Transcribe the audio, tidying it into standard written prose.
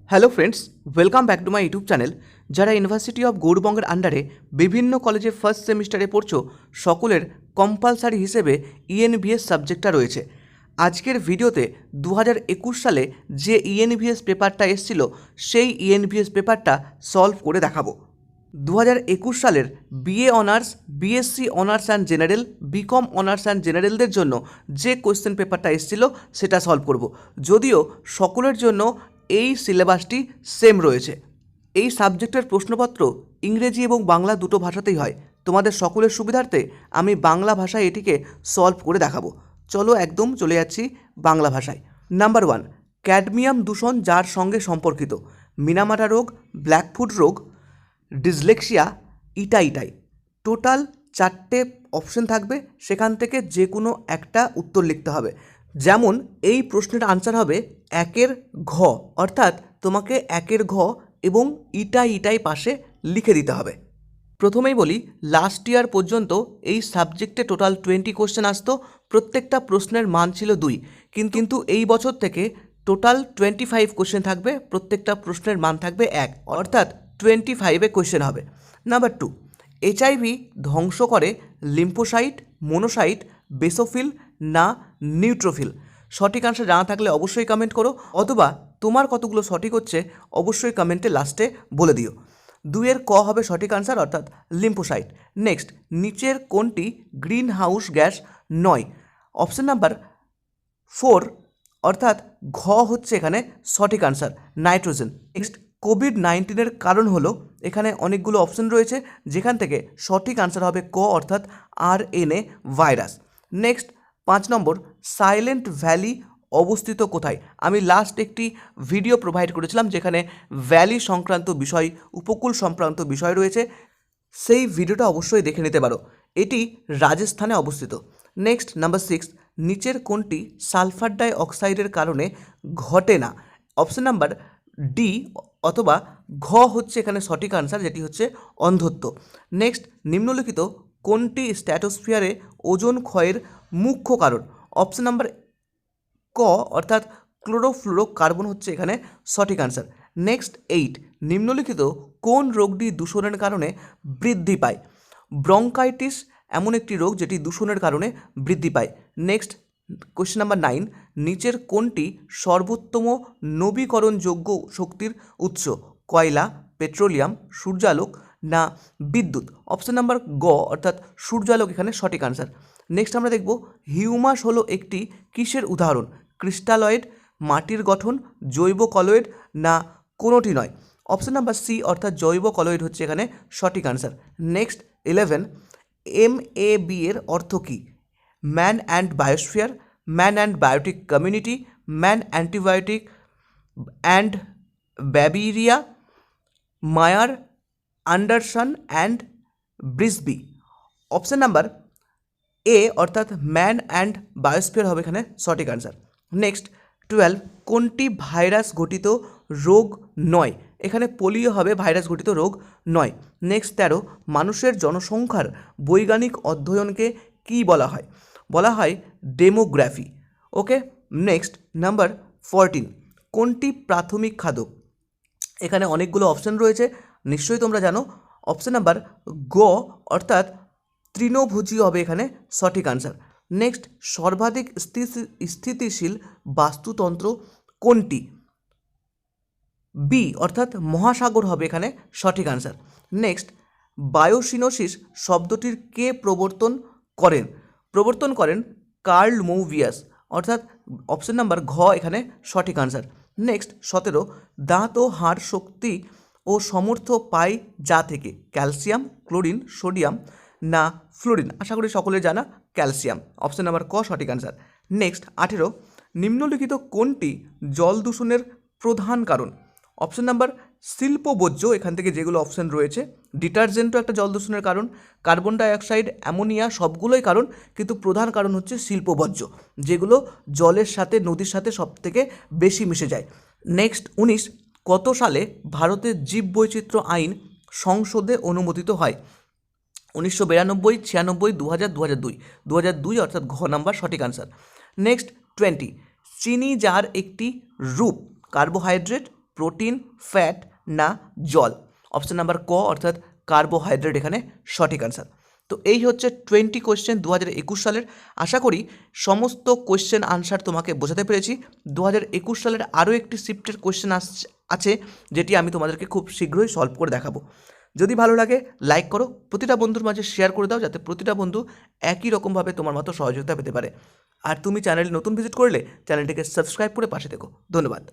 Hello friends, welcome back to my YouTube channel. যারা university of গৌড়বঙ্গের আন্ডারে বিভিন্ন কলেজে ফার্স্ট সেমিস্টারে পড়ছো, সকলের কম্পালসারি হিসেবে ইএনভিএস সাবজেক্টটা রয়েছে। আজকের ভিডিওতে 2021 সালে যে ইএনভিএস পেপারটা এসেছিল সেই ইএনভিএস পেপারটা সলভ করে দেখাবো। 2021 সালের BA honours, BSc honours and general, BCom honours and জেনারেলদের জন্য যে কোয়েশ্চেন পেপারটা এসেছিল সেটা সলভ করব। যদিও সকলের জন্য এই সিলেবাসটি সেম রয়েছে। এই সাবজেক্টের প্রশ্নপত্র ইংরেজি এবং বাংলা দুটো ভাষাতেই হয়। তোমাদের সকলের সুবিধার্থে আমি বাংলা ভাষায় এটিকে সলভ করে দেখাবো। চলো একদম চলে যাচ্ছি বাংলা ভাষায়। নাম্বার 1, ক্যাডমিয়াম দূষণ যার সঙ্গে সম্পর্কিত: মিনামাটা রোগ, ব্ল্যাকফুট রোগ, ডিসলেক্সিয়া, ইটাই। টোটাল 4টে অপশন থাকবে, সেখান থেকে যে কোনো একটা উত্তর লিখতে হবে। যেমন এই প্রশ্নের আনসার হবে 1-এর ঘ, অর্থাৎ তোমাকে 1-এর ঘ এবং ইটাই পাশে লিখে দিতে হবে। প্রথমেই বলি, লাস্ট ইয়ার পর্যন্ত এই সাবজেক্টে টোটাল 20 কোশ্চেন আসতো, প্রত্যেকটা প্রশ্নের মান ছিল 2। কিন্তু এই বছর থেকে টোটাল 25 কোশ্চেন থাকবে, প্রত্যেকটা প্রশ্নের মান থাকবে 1, অর্থাৎ 25-এ কোশ্চেন হবে। নাম্বার 2, এইচআইভি ধ্বংস করে লিম্ফোসাইট, মোনোসাইট, বেসোফিল না নিউট্রোফিল? সঠিক আনসার জানা থাকলে অবশ্যই কমেন্ট করো, অথবা তোমার কতগুলো সঠিক হচ্ছে অবশ্যই কমেন্টে লাস্টে বলে দিও। 2-এর ক হবে সঠিক আনসার, অর্থাৎ লিম্ফোসাইট। নেক্সট, নিচের কোনটি গ্রিন হাউস গ্যাস নয়? অপশন নাম্বার 4, অর্থাৎ ঘ হচ্ছে এখানে সঠিক আনসার, নাইট্রোজেন। নেক্সট, কোভিড-19-এর কারণ হলো, এখানে অনেকগুলো অপশন রয়েছে, যেখান থেকে সঠিক আনসার হবে ক, অর্থাৎ আরএনএ ভাইরাস। নেক্সট 5 নম্বর, সাইলেন্ট ভ্যালি অবস্থিত কোথায়? আমি লাস্ট একটি ভিডিও প্রোভাইড করেছিলাম যেখানে ভ্যালি সংক্রান্ত বিষয়, উপকূল সংক্রান্ত বিষয় রয়েছে, সেই ভিডিওটা অবশ্যই দেখে নিতে পারো। এটি রাজস্থানে অবস্থিত। নেক্সট নাম্বার 6, নিচের কোনটি সালফার ডাই অক্সাইডের কারণে ঘটে না? অপশন নাম্বার ডি অথবা ঘ হচ্ছে এখানে সঠিক আনসার, যেটি হচ্ছে অন্ধত্ব। নেক্সট, নিম্নলিখিত কোনটি স্ট্র্যাটোস্ফিয়ারে ওজোন ক্ষয়ের মুখ্য কারণ? অপশন নাম্বার ক, অর্থাৎ ক্লোরোফ্লোরোকার্বন হচ্ছে এখানে সঠিক আনসার। নেক্সট 8, নিম্নলিখিত কোন রোগটি দূষণের কারণে বৃদ্ধি পায়? ব্রঙ্কাইটিস এমন একটি রোগ যেটি দূষণের কারণে বৃদ্ধি পায়। নেক্সট কোয়েশ্চেন নাম্বার 9, নিচের কোনটি সর্বোত্তম নবীকরণযোগ্য শক্তির উৎস? কয়লা, পেট্রোলিয়াম, সূর্যালোক না বিদ্যুৎ? অপশন নাম্বার গ, অর্থাৎ সূর্যালোক এখানে সঠিক আনসার। নেক্সট আমরা দেখব, হিউমাস হলো একটি কিসের উদাহরণ? ক্রিস্টালয়েড, মাটির গঠন, জৈব কলয়েড না কোনোটি নয়? অপশন নাম্বার সি, অর্থাৎ জৈব কলয়েড হচ্ছে এখানে সঠিক আনসার। নেক্সট 11, MAB এর অর্থ কী? Man and biosphere, man and biotic community, man antibiotic and ব্যাবিরিয়া, Mayer, Anderson and Brisbee? Option number A, অর্থাৎ ম্যান অ্যান্ড বায়োস্ফিয়ার হবে এখানে সঠিক আনসার। নেক্সট 12, কোনটি ভাইরাস ঘটিত রোগ নয়? এখানে পোলিও হবে ভাইরাস ঘটিত রোগ নয়। নেক্সট 13, মানুষের জনসংখ্যার বৈজ্ঞানিক অধ্যয়নকে কি বলা হয়? বলা হয় ডেমোগ্রাফি। ওকে। নেক্সট নাম্বার 14, কোনটি প্রাথমিক খাদ্য? এখানে অনেকগুলো অপশন রয়েছে, নিশ্চয়ই তোমরা জানো। অপশন নাম্বার গ, অর্থাৎ তৃণভোজী হবে এখানে সঠিক আনসার। নেক্সট, সর্বাধিক স্থিতিশীল বাস্তুতন্ত্র কোনটি? বি, অর্থাৎ মহাসাগর হবে এখানে সঠিক আনসার। নেক্সট, বায়োসিনোসিস শব্দটির কে প্রবর্তন করেন কার্ল মৌভিয়াস, অর্থাৎ অপশন নাম্বার ঘ এখানে সঠিক আনসার। নেক্সট 17, দাঁত ও হাড় শক্তি ও সমর্থ পায় যা থেকে? ক্যালসিয়াম, ক্লোরিন, সোডিয়াম না ফ্লোরিন? আশা করি সকলে জানা ক্যালসিয়াম, অপশন নাম্বার ক সঠিক আনসার। নেক্সট 18, নিম্নলিখিত কোনটি জল দূষণের প্রধান কারণ? অপশন নাম্বার শিল্প বর্জ্য, এখান থেকে যেগুলো অপশন রয়েছে, ডিটারজেন্টও একটা জল দূষণের কারণ, কার্বন ডাইঅক্সাইড, অ্যামোনিয়া সবগুলোই কারণ, কিন্তু প্রধান কারণ হচ্ছে শিল্প বর্জ্য, যেগুলো জলের সাথে, নদীর সাথে সব থেকে বেশি মিশে যায়। নেক্সট 19, কত সালে ভারতের জীববৈচিত্র্য আইন সংসদে অনুমোদিত হয়? 1992, 96, 2000, 2002? 2002, অর্থাৎ ঘ নাম্বার সঠিক আনসার। নেক্সট 20, চিনি যার একটি রূপ কার্বোহাইড্রেট, প্রোটিন, ফ্যাট না জল? অপশন নাম্বার ক অর্থাৎ কার্বোহাইড্রেট এখানে সঠিক আনসার। তো এই হচ্ছে 20 কোয়েশ্চেন 2021 সালের। আশা করি সমস্ত কোয়েশ্চেন আনসার তোমাকে বোঝাতে পেরেছি। 2021 সালের আরও একটি শিফটের কোয়েশ্চেন আছে, যেটি আমি তোমাদেরকে খুব শীঘ্রই সলভ করে দেখাবো। যদি ভালো লাগে লাইক করো, প্রতিটা বন্ধুর মাঝে শেয়ার করে দাও, যাতে প্রতিটা বন্ধু একই রকমভাবে তোমার মতো সহযোগিতা পেতে পারে। আর তুমি চ্যানেল নতুন ভিজিট করলে চ্যানেলটিকে সাবস্ক্রাইব করে পাশে থেকো। ধন্যবাদ।